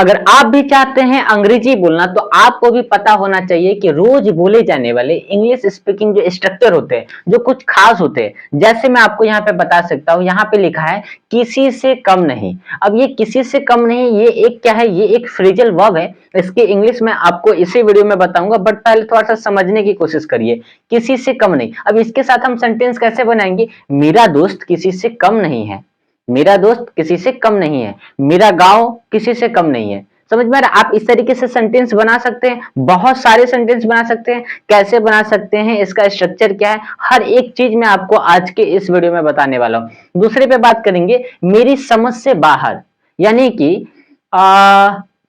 अगर आप भी चाहते हैं अंग्रेजी बोलना तो आपको भी पता होना चाहिए कि रोज बोले जाने वाले इंग्लिश स्पीकिंग जो स्ट्रक्चर होते हैं, जो कुछ खास होते हैं। जैसे मैं आपको यहाँ पे बता सकता हूँ, यहाँ पे लिखा है किसी से कम नहीं। अब ये किसी से कम नहीं, ये एक क्या है, ये एक फ्रेजल वर्ब है। इसकी इंग्लिश में आपको इसी वीडियो में बताऊंगा, बट पहले थोड़ा सा समझने की कोशिश करिए। किसी से कम नहीं, अब इसके साथ हम सेंटेंस कैसे बनाएंगे? मेरा दोस्त किसी से कम नहीं है, मेरा दोस्त किसी से कम नहीं है, मेरा गांव किसी से कम नहीं है। समझ में आ रहा है? आप इस तरीके से सेंटेंस बना सकते हैं, बहुत सारे सेंटेंस बना सकते हैं। कैसे बना सकते हैं, इसका स्ट्रक्चर क्या है, हर एक चीज मैं आपको आज के इस वीडियो में बताने वाला हूं। दूसरे पे बात करेंगे, मेरी समझ से बाहर, यानी कि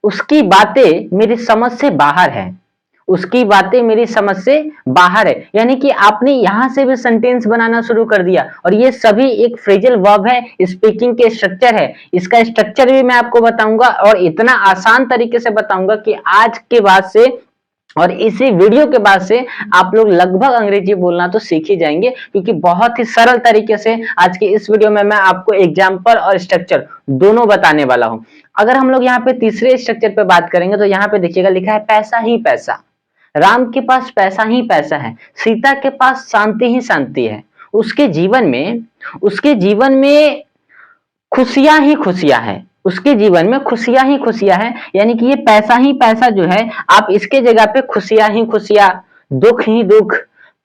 उसकी बातें मेरी समझ से बाहर है, उसकी बातें मेरी समझ से बाहर है। यानी कि आपने यहां से भी सेंटेंस बनाना शुरू कर दिया, और ये सभी एक फ्रेजल वर्ब है, स्पीकिंग के स्ट्रक्चर है। इसका स्ट्रक्चर भी मैं आपको बताऊंगा, और इतना आसान तरीके से बताऊंगा कि आज के बाद से और इसी वीडियो के बाद से आप लोग लगभग अंग्रेजी बोलना तो सीख ही जाएंगे, क्योंकि बहुत ही सरल तरीके से आज के इस वीडियो में मैं आपको एग्जाम्पल और स्ट्रक्चर दोनों बताने वाला हूं। अगर हम लोग यहाँ पे तीसरे स्ट्रक्चर पे बात करेंगे तो यहाँ पे देखिएगा लिखा है पैसा ही पैसा। राम के पास पैसा ही पैसा है, सीता के पास शांति ही शांति है। उसके जीवन में खुशियां ही खुशियां हैं, उसके जीवन में खुशियां ही खुशियां हैं। यानी कि ये पैसा ही पैसा जो है, आप इसके जगह पे खुशियां ही खुशियां, दुख ही दुख,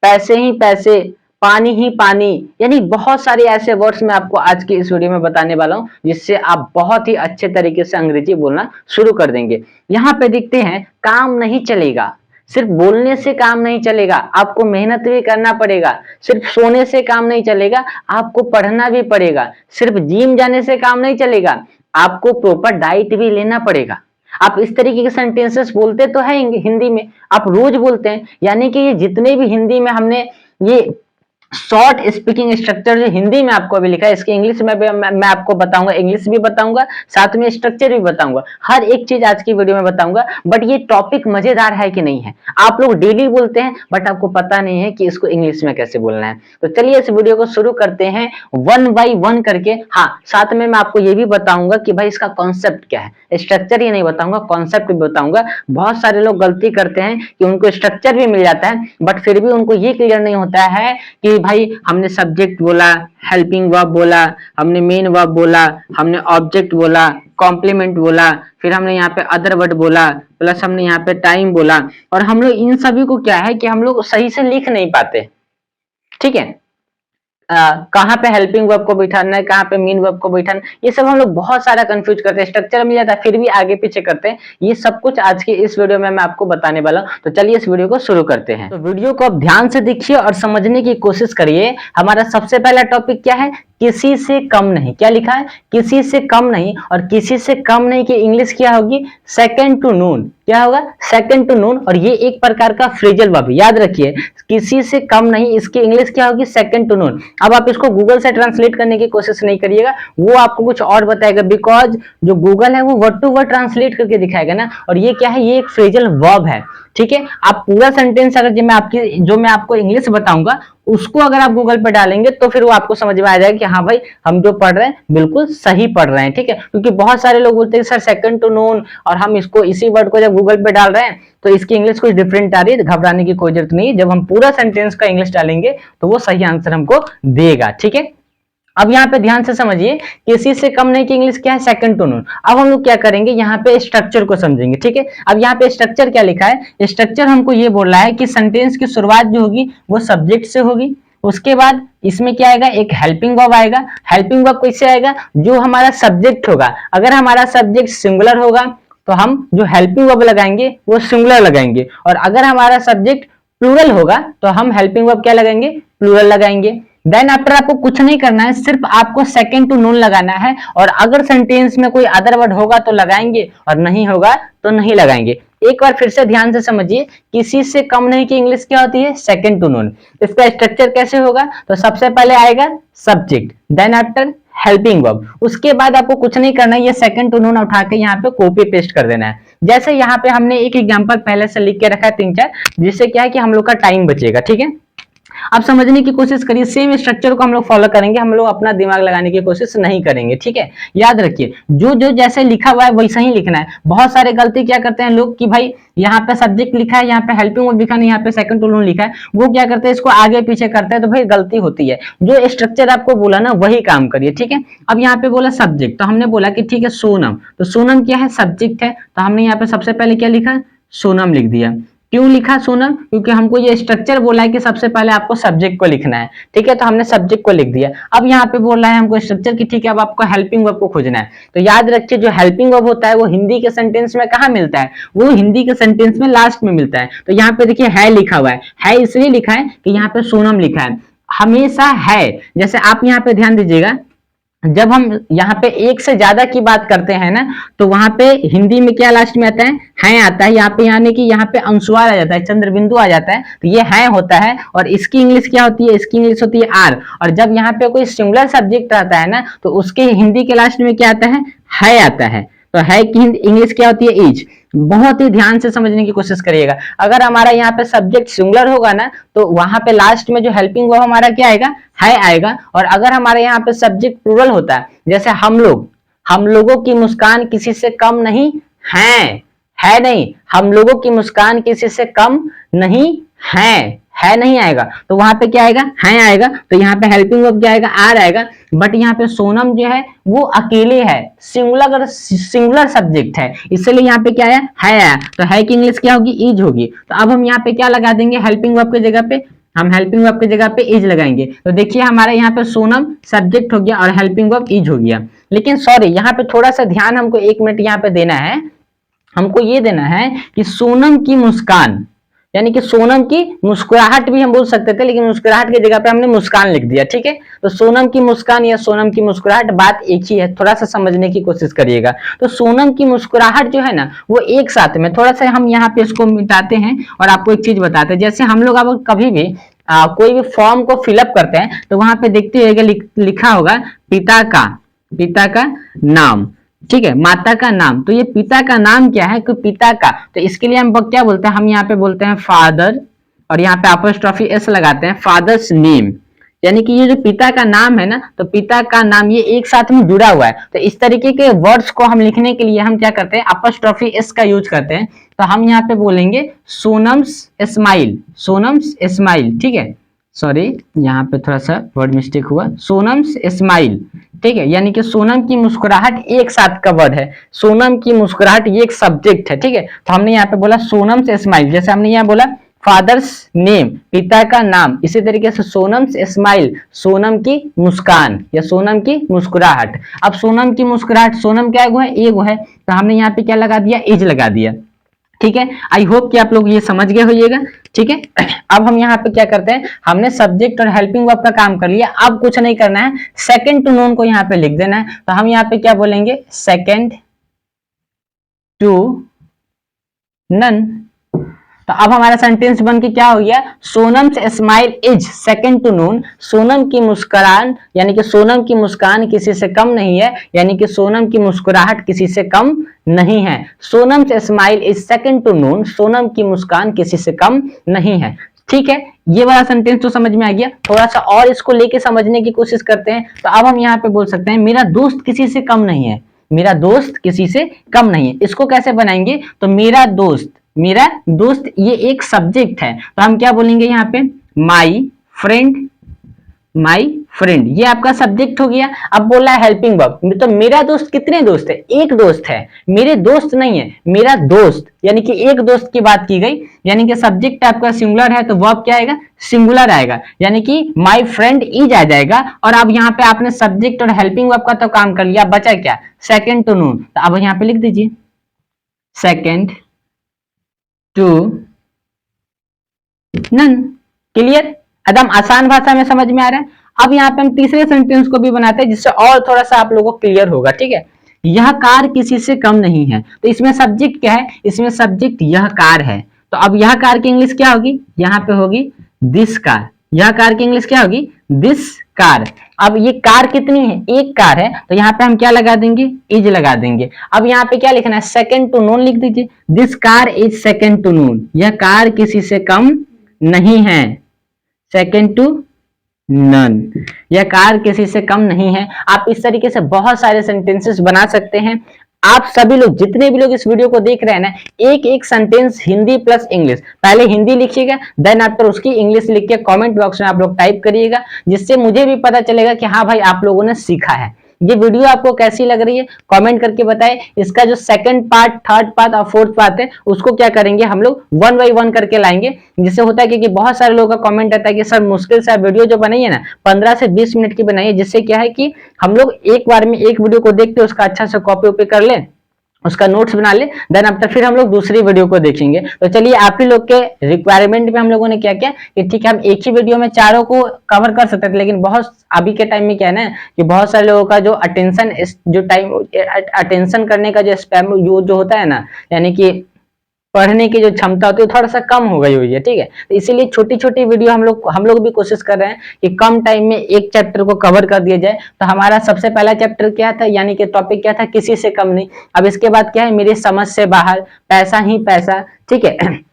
पैसे ही पैसे, पानी ही पानी, यानी बहुत सारे ऐसे वर्ड्स मैं आपको आज की इस वीडियो में बताने वाला हूं, जिससे आप बहुत ही अच्छे तरीके से अंग्रेजी बोलना शुरू कर देंगे। यहाँ पे देखते हैं, काम नहीं चलेगा, सिर्फ बोलने से काम नहीं चलेगा, आपको मेहनत भी करना पड़ेगा। सिर्फ सोने से काम नहीं चलेगा, आपको पढ़ना भी पड़ेगा। सिर्फ जिम जाने से काम नहीं चलेगा, आपको प्रॉपर डाइट भी लेना पड़ेगा। आप इस तरीके के सेंटेंसेस बोलते तो है हिंदी में, आप रोज बोलते हैं। यानी कि ये जितने भी हिंदी में हमने ये शॉर्ट स्पीकिंग स्ट्रक्चर जो हिंदी में आपको अभी लिखा है, इसके इंग्लिश में मैं आपको बताऊंगा, इंग्लिश भी बताऊंगा, साथ में स्ट्रक्चर भी बताऊंगा, हर एक चीज आज की वीडियो में बताऊंगा। बट ये टॉपिक मजेदार है कि नहीं है? आप लोग डेली बोलते हैं, बट आपको पता नहीं है कि इसको इंग्लिश में कैसे बोलना है। तो चलिए इस वीडियो को शुरू करते हैं वन बाई वन करके। हाँ, साथ में मैं आपको ये भी बताऊंगा कि भाई इसका कॉन्सेप्ट क्या है। स्ट्रक्चर ही नहीं बताऊंगा, कॉन्सेप्ट भी बताऊंगा। बहुत सारे लोग गलती करते हैं कि उनको स्ट्रक्चर भी मिल जाता है, बट फिर भी उनको ये क्लियर नहीं होता है कि भाई हमने सब्जेक्ट बोला, हेल्पिंग वर्ब बोला, हमने मेन वर्ब बोला, हमने ऑब्जेक्ट बोला, कॉम्प्लीमेंट बोला, फिर हमने यहाँ पे अदर वर्ड बोला, प्लस हमने यहाँ पे टाइम बोला, और हम लोग इन सभी को क्या है कि हम लोग सही से लिख नहीं पाते। ठीक है, कहाँ पे हेल्पिंग वर्ब को बिठाना है, कहाँ पे मेन वर्ब को बिठाना, ये सब हम लोग बहुत सारा कंफ्यूज करते हैं। स्ट्रक्चर मिल जाता है, फिर भी आगे पीछे करते हैं। ये सब कुछ आज के इस वीडियो में मैं आपको बताने वाला हूँ। तो चलिए इस वीडियो को शुरू करते हैं। तो वीडियो को आप ध्यान से देखिए और समझने की कोशिश करिए। हमारा सबसे पहला टॉपिक क्या है? किसी से कम नहीं। क्या लिखा है? किसी से कम नहीं। और किसी से कम नहीं की इंग्लिश क्या होगी? सेकंड टू नून। क्या होगा? सेकंड टू नून। और ये एक प्रकार का फ्रेजल वर्ब, याद रखिए, किसी से कम नहीं, इसकी इंग्लिश क्या होगी? सेकंड टू नून। अब आप इसको गूगल से ट्रांसलेट करने की कोशिश नहीं करिएगा, वो आपको कुछ और बताएगा, बिकॉज जो गूगल है वो वर्ड टू वर्ड ट्रांसलेट करके दिखाएगा ना। और ये क्या है? ये एक फ्रेजल वर्ब है। ठीक है, आप पूरा सेंटेंस अगर जो मैं आपको इंग्लिश बताऊंगा उसको अगर आप गूगल पे डालेंगे तो फिर वो आपको समझ में आ जाएगा कि हाँ भाई, हम जो पढ़ रहे हैं बिल्कुल सही पढ़ रहे हैं। ठीक है, क्योंकि बहुत सारे लोग बोलते हैं सर सेकंड टू नोन, और हम इसको इसी वर्ड को जब गूगल पे डाल रहे हैं तो इसकी इंग्लिश कुछ डिफरेंट आ रही है। घबराने की कोई जरूरत नहीं है, जब हम पूरा सेंटेंस का इंग्लिश डालेंगे तो वो सही आंसर हमको देगा। ठीक है, अब यहाँ पे ध्यान से समझिए, किसी से कम नहीं की इंग्लिश क्या है? सेकंड टू नून। अब हम लोग क्या करेंगे, यहाँ पे स्ट्रक्चर को समझेंगे। ठीक है, अब यहाँ पे स्ट्रक्चर क्या लिखा है? स्ट्रक्चर हमको ये बोल रहा है कि सेंटेंस की शुरुआत जो होगी वो सब्जेक्ट से होगी। उसके बाद इसमें क्या आएगा? एक हेल्पिंग वर्ब आएगा। हेल्पिंग वर्ब कैसे आएगा? जो हमारा सब्जेक्ट होगा, अगर हमारा सब्जेक्ट सिंगुलर होगा तो हम जो हेल्पिंग वर्ब लगाएंगे वो सिंगुलर लगाएंगे, और अगर हमारा सब्जेक्ट प्लूरल होगा तो हम हेल्पिंग वर्ब क्या लगाएंगे? प्लूरल लगाएंगे। देन आफ्टर आपको कुछ नहीं करना है, सिर्फ आपको सेकंड टू नून लगाना है, और अगर सेंटेंस में कोई अदर वर्ड होगा तो लगाएंगे और नहीं होगा तो नहीं लगाएंगे। एक बार फिर से ध्यान से समझिए, किसी से कम नहीं की इंग्लिश क्या होती है? Second to none. इसका स्ट्रक्चर कैसे होगा? तो सबसे पहले आएगा subject, then after helping verb, उसके बाद आपको कुछ नहीं करना है, ये सेकंड टू नून उठा के यहाँ पे कॉपी पेस्ट कर देना है। जैसे यहाँ पे हमने एक एग्जांपल पहले से लिख के रखा है 3-4, जिससे क्या है कि हम लोग का टाइम बचेगा। ठीक है, आप समझने की कोशिश करिए, सेम स्ट्रक्चर को हम लोग फॉलो करेंगे, हम लोग अपना दिमाग लगाने की कोशिश नहीं करेंगे, ठीक है। याद रखिए जो जो जैसे लिखा हुआ है वैसा ही लिखना है। बहुत सारे गलती क्या करते हैं लोग कि भाई यहाँ पे सब्जेक्ट लिखा है, यहाँ पे हेल्पिंग वर्ब लिखा नहीं, यहाँ पे सेकंड टू नोन लिखा है, वो क्या करते हैं इसको आगे पीछे करते हैं, तो भाई गलती होती है। जो स्ट्रक्चर आपको बोला ना वही काम करिए, ठीक है। अब यहाँ पे बोला सब्जेक्ट, तो हमने बोला कि ठीक है सोनम, तो सोनम क्या है, सब्जेक्ट है, तो हमने यहाँ पे सबसे पहले क्या लिखा, सोनम लिख दिया। क्यों लिखा सोनम, क्योंकि हमको ये स्ट्रक्चर बोला है कि सबसे पहले आपको सब्जेक्ट को लिखना है, ठीक है, तो हमने सब्जेक्ट को लिख दिया। अब यहाँ पे बोल रहा है हमको स्ट्रक्चर की, ठीक है, अब आपको हेल्पिंग वर्ब को खोजना है। तो याद रखिए जो हेल्पिंग वर्ब होता है वो हिंदी के सेंटेंस में कहाँ मिलता है, वो हिंदी के सेंटेंस में लास्ट में मिलता है। तो यहाँ पे देखिए है लिखा हुआ है इसलिए लिखा है कि यहाँ पे सोनम लिखा है, हमेशा है। जैसे आप यहाँ पे ध्यान दीजिएगा, जब हम यहाँ पे एक से ज्यादा की बात करते हैं ना, तो वहां पे हिंदी में क्या लास्ट में आता है आता है। यहाँ पे यानी कि यहाँ पे अनुस्वार आ जाता है, चंद्र बिंदु आ जाता है, तो ये है होता है। और इसकी इंग्लिश क्या होती है, इसकी इंग्लिश होती है आर। और जब यहाँ पे कोई सिंगुलर सब्जेक्ट आता है ना, तो उसके हिंदी के लास्ट में क्या आता है आता है। तो है की इंग्लिश क्या होती है, इज। बहुत ही ध्यान से समझने की कोशिश करिएगा। अगर हमारा यहाँ पे सब्जेक्ट सिंगुलर होगा ना, तो वहां पे लास्ट में जो हेल्पिंग वर्ब हमारा क्या आएगा, है आएगा। और अगर हमारे यहाँ पे सब्जेक्ट प्लूरल होता है, जैसे हम लोग, हम लोगों की मुस्कान किसी से कम नहीं है नहीं, हम लोगों की मुस्कान किसी से कम नहीं है नहीं आएगा, तो वहां पे क्या आएगा, है आएगा। तो यहाँ पे हेल्पिंग वर्ब क्या आएगा, आर आएगा। बट यहाँ पे सोनम जो है वो अकेले है, सिंगुलर सब्जेक्ट है, इसलिए यहाँ पे क्या है आया। तो है की इंग्लिश क्या होगी, इज होगी। तो अब हम यहाँ पे क्या लगा देंगे, हेल्पिंग वर्ब की जगह पे हम हेल्पिंग वर्ब की जगह पे इज लगाएंगे। तो देखिए हमारे यहाँ पे सोनम सब्जेक्ट हो गया और हेल्पिंग वर्ब इज हो गया। लेकिन सॉरी यहाँ पे थोड़ा सा ध्यान हमको 1 मिनट यहाँ पे देना है। हमको ये देना है कि सोनम की मुस्कान, यानी कि सोनम की मुस्कुराहट भी हम बोल सकते थे, लेकिन मुस्कुराहट की जगह पे हमने मुस्कान लिख दिया, ठीक है। तो सोनम की मुस्कान या सोनम की मुस्कुराहट बात एक ही है, थोड़ा सा समझने की कोशिश करिएगा। तो सोनम की मुस्कुराहट जो है ना, वो एक साथ में, थोड़ा सा हम यहाँ पे इसको मिटाते हैं और आपको एक चीज बताते हैं। जैसे हम लोग अब कभी भी कोई भी फॉर्म को फिलअप करते हैं, तो वहां पे देखते हुए लिखा होगा पिता का नाम, ठीक है, माता का नाम। तो ये पिता का नाम क्या है, कि पिता का, तो इसके लिए हम क्या बोलते हैं, हम यहाँ पे बोलते हैं फादर, और यहाँ पे अपोस्ट्रोफी एस लगाते हैं, फादर्स नेम। यानी कि ये जो पिता का नाम है ना, तो पिता का नाम ये एक साथ में जुड़ा हुआ है। तो इस तरीके के वर्ड्स को हम लिखने के लिए हम क्या करते हैं, अपोस्ट्रोफी एस का यूज करते हैं। तो हम यहाँ पे बोलेंगे सोनम्स स्माइल, ठीक है, सॉरी यहाँ पे थोड़ा सा वर्ड मिस्टेक हुआ, सोनम्स स्माइल, ठीक है। यानी कि सोनम की मुस्कुराहट एक साथ का वर्ड है, सोनम की मुस्कुराहट ये एक सब्जेक्ट है, ठीक है। तो हमने यहाँ पे बोला सोनम्स स्माइल, जैसे हमने यहाँ बोला फादर्स नेम, पिता का नाम, इसी तरीके से सोनम्स स्माइल, सोनम की मुस्कान या सोनम की मुस्कुराहट। अब सोनम की मुस्कुराहट, सोनम क्या है, एगो है, तो हमने यहाँ पे क्या लगा दिया, इज लगा दिया, ठीक है। आई होप कि आप लोग ये समझ गए होइएगा, ठीक है। अब हम यहाँ पे क्या करते हैं, हमने सब्जेक्ट और हेल्पिंग वर्ब का काम कर लिया। अब कुछ नहीं करना है, सेकंड टू नोन को यहाँ पे लिख देना है। तो हम यहाँ पे क्या बोलेंगे, सेकंड टू नन। तो अब हमारा सेंटेंस बन के क्या हो गया, Sonam's smile is second to none, Sonam की मुस्कुराहट यानी कि सोनम की मुस्कान किसी से कम नहीं है, यानी कि सोनम की मुस्कुराहट किसी से कम नहीं है। Sonam's smile is second to none, Sonam की मुस्कान किसी से कम नहीं है, ठीक है। ये वाला सेंटेंस तो समझ में आ गया। थोड़ा सा और इसको लेके समझने की कोशिश करते हैं। तो अब हम यहाँ पे बोल सकते हैं मेरा दोस्त किसी से कम नहीं है, मेरा दोस्त किसी से कम नहीं है। इसको कैसे बनाएंगे, तो मेरा दोस्त ये एक सब्जेक्ट है, तो हम क्या बोलेंगे यहाँ पे, माई फ्रेंड, ये आपका सब्जेक्ट हो गया। अब बोला है हेल्पिंग वर्ब, तो मेरा दोस्त कितने दोस्त है, एक दोस्त है, मेरे दोस्त नहीं है, मेरा दोस्त, यानी कि एक दोस्त की बात की गई। यानी कि सब्जेक्ट आपका सिंगुलर है, तो वर्ब क्या आएगा, सिंगुलर आएगा, यानी कि माई फ्रेंड इज आ जाएगा। और अब यहाँ पे आपने सब्जेक्ट और हेल्पिंग वर्ब का तो काम कर लिया, बचा क्या, सेकंड टू नून। तो अब यहाँ पे लिख दीजिए सेकंड टू नन। क्लियर, एकदम आसान भाषा में समझ में आ रहा है। अब यहाँ पे हम तीसरे सेंटेंस को भी बनाते हैं, जिससे और थोड़ा सा आप लोगों को क्लियर होगा, ठीक है। यह कार किसी से कम नहीं है, तो इसमें सब्जेक्ट क्या है, इसमें सब्जेक्ट यह कार है। तो अब यह कार की इंग्लिश क्या होगी, यहाँ पे होगी दिस कार। यह कार की इंग्लिश क्या होगी, दिस कार। अब ये कार कितनी है, एक कार है, तो यहाँ पे हम क्या लगा देंगे, इज लगा देंगे। अब यहाँ पे क्या लिखना है, सेकंड टू नोन लिख दीजिए, this car is second to none, यह कार किसी से कम नहीं है, सेकंड टू नन, यह कार किसी से कम नहीं है। आप इस तरीके से बहुत सारे सेंटेंसेस बना सकते हैं। आप सभी लोग, जितने भी लोग इस वीडियो को देख रहे हैं ना, एक एक सेंटेंस हिंदी प्लस इंग्लिश, पहले हिंदी लिखिएगा, देन आफ्टर उसकी इंग्लिश लिख के कमेंट बॉक्स में आप लोग टाइप करिएगा, जिससे मुझे भी पता चलेगा कि हाँ भाई आप लोगों ने सीखा है। ये वीडियो आपको कैसी लग रही है कमेंट करके बताएं। इसका जो सेकंड पार्ट, थर्ड पार्ट और फोर्थ पार्ट है उसको क्या करेंगे हम लोग वन बाई वन करके लाएंगे। जिससे होता है कि बहुत सारे लोगों का कमेंट आता है कि सर मुश्किल से वीडियो जो बनाइए ना 15 से 20 मिनट की बनाइए, जिससे क्या है कि हम लोग एक बार में एक वीडियो को देख के उसका अच्छा से कॉपी वॉपी कर लें, उसका नोट्स बना ले, देन आफ्टर फिर हम लोग दूसरी वीडियो को देखेंगे। तो चलिए आप ही लोग के रिक्वायरमेंट में हम लोगों ने क्या किया कि ठीक है हम एक ही वीडियो में चारों को कवर कर सकते थे, लेकिन बहुत अभी के टाइम में क्या है ना कि बहुत सारे लोगों का जो अटेंशन, जो टाइम अटेंशन करने का जो स्पैम जो होता है ना, यानी कि पढ़ने की जो क्षमता होती है थोड़ा सा कम हो गई हुई है, ठीक है। तो इसीलिए छोटी छोटी वीडियो हम लोग भी कोशिश कर रहे हैं कि कम टाइम में एक चैप्टर को कवर कर दिया जाए। तो हमारा सबसे पहला चैप्टर क्या था, यानी कि टॉपिक क्या था, किसी से कम नहीं। अब इसके बाद क्या है, मेरी समझ से बाहर, पैसा ही पैसा, ठीक है।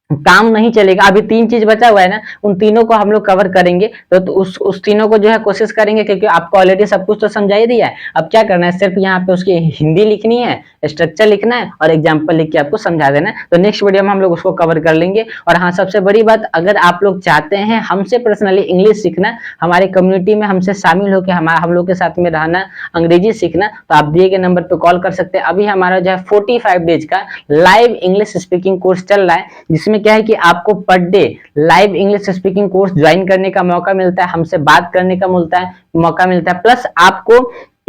काम नहीं चलेगा। अभी 3 चीज बचा हुआ है ना, उन तीनों को हम लोग कवर करेंगे। तो उस तीनों को जो है कोशिश करेंगे, क्योंकि आपको ऑलरेडी सब कुछ तो समझा ही दिया है। अब क्या करना है, सिर्फ यहाँ पे उसकी हिंदी लिखनी है, स्ट्रक्चर लिखना है और एग्जाम्पल लिख के आपको समझा देना है। तो नेक्स्ट वीडियो में हम लोग उसको कवर कर लेंगे। और हाँ, सबसे बड़ी बात, अगर आप लोग चाहते हैं हमसे पर्सनली इंग्लिश सीखना, हमारे कम्युनिटी में हमसे शामिल होकर हम लोग के साथ में रहना, अंग्रेजी सीखना, तो आप दिए गए नंबर पर कॉल कर सकते हैं। अभी हमारा जो है 45 डेज का लाइव इंग्लिश स्पीकिंग कोर्स चल रहा है, जिसमें क्या है कि आपको per day live English speaking course join करने का मौका मिलता है, हमसे बात करने का मौका मिलता है, प्लस आपको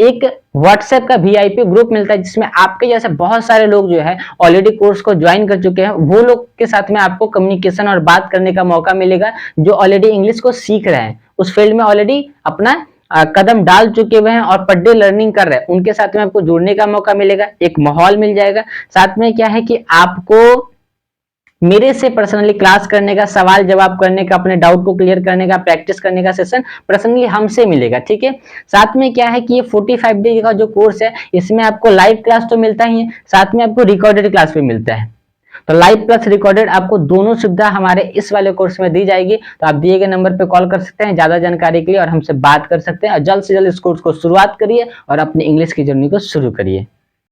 एक व्हाट्सएप का वीआईपी ग्रुप मिलता है, जिसमें आपके जैसे बहुत सारे लोग जो है ऑलरेडी कोर्स को ज्वाइन कर चुके हैं। वो लोग के साथ में आपको कम्युनिकेशन और बात करने का मौका मिलेगा, जो ऑलरेडी इंग्लिश को सीख रहे हैं, उस फील्ड में ऑलरेडी अपना कदम डाल चुके हुए हैं और पर डे लर्निंग कर रहे हैं। उनके साथ में आपको जुड़ने का मौका मिलेगा, एक माहौल मिल जाएगा। साथ में क्या है कि आपको मेरे से पर्सनली क्लास करने का, सवाल जवाब करने का, अपने डाउट को क्लियर करने का, प्रैक्टिस करने का सेशन पर्सनली हमसे मिलेगा, ठीक है। साथ में क्या है कि ये 45 डे का जो कोर्स है, इसमें आपको लाइव क्लास तो मिलता ही है, साथ में आपको रिकॉर्डेड क्लास भी मिलता है। तो लाइव प्लस रिकॉर्डेड आपको दोनों सुविधा हमारे इस वाले कोर्स में दी जाएगी। तो आप दिए गए नंबर पे कॉल कर सकते हैं ज्यादा जानकारी के लिए, और हमसे बात कर सकते हैं। और जल्द से जल्द इस कोर्स को शुरुआत करिए और अपनी इंग्लिश की जर्नी को शुरू करिए।